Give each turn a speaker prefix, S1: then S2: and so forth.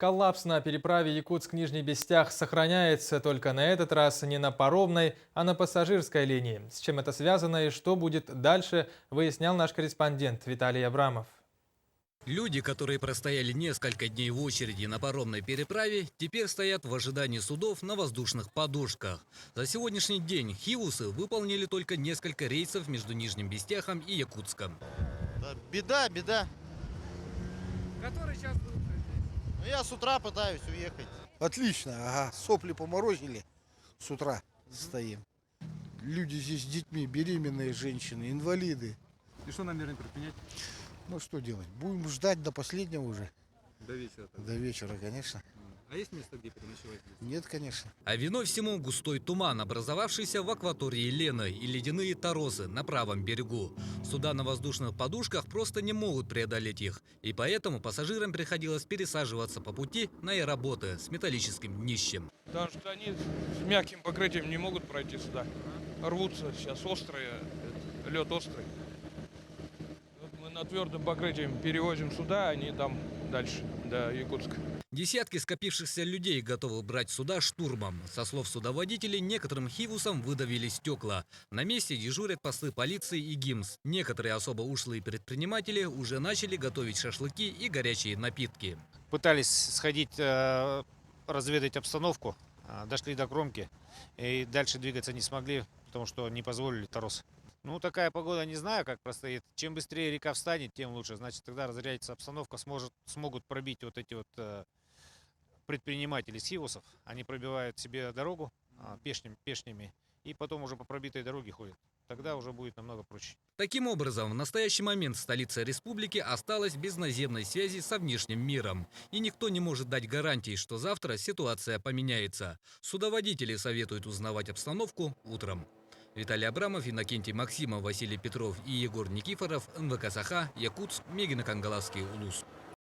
S1: Коллапс на переправе Якутск-Нижний Бестях сохраняется, только на этот раз не на паромной, а на пассажирской линии. С чем это связано и что будет дальше, выяснял наш корреспондент Виталий Абрамов.
S2: Люди, которые простояли несколько дней в очереди на паромной переправе, теперь стоят в ожидании судов на воздушных подушках. За сегодняшний день хивусы выполнили только несколько рейсов между Нижним Бестяхом и Якутском.
S3: Да, беда.
S2: Который час был?
S3: Ну, я с утра пытаюсь уехать.
S4: Отлично, ага. Сопли поморозили, с утра стоим. Люди здесь с детьми, беременные женщины, инвалиды.
S5: И что намерены предпринять?
S4: Ну что делать? Будем ждать до последнего уже.
S5: До вечера.
S4: До вечера, конечно.
S5: А есть место, где переночевать?
S4: Нет, конечно.
S2: А виной всему густой туман, образовавшийся в акватории Лены, и ледяные торозы на правом берегу. Суда на воздушных подушках просто не могут преодолеть их. И поэтому пассажирам приходилось пересаживаться по пути на аэроботы с металлическим днищем.
S6: Потому что они с мягким покрытием не могут пройти сюда. Рвутся сейчас острые, лед острый. Вот мы на твердом покрытии перевозим сюда, они там дальше, до Якутска.
S2: Десятки скопившихся людей готовы брать суда штурмом. Со слов судоводителей, некоторым хивусам выдавили стекла. На месте дежурят посты полиции и ГИМС. Некоторые особо ушлые предприниматели уже начали готовить шашлыки и горячие напитки.
S7: Пытались сходить, разведать обстановку, дошли до кромки и дальше двигаться не смогли, потому что не позволили торос. Ну, такая погода, не знаю, как простоит. Чем быстрее река встанет, тем лучше. Значит, тогда разрядится обстановка, смогут пробить вот эти вот предприниматели с хивусов. Они пробивают себе дорогу пешнями и потом уже по пробитой дороге ходят. Тогда уже будет намного проще.
S2: Таким образом, в настоящий момент столица республики осталась без наземной связи со внешним миром. И никто не может дать гарантий, что завтра ситуация поменяется. Судоводители советуют узнавать обстановку утром. Виталий Абрамов, Иннокентий Максимов, Василий Петров и Егор Никифоров, НВК Саха, Якутск, Мегино-Кангаласский улус.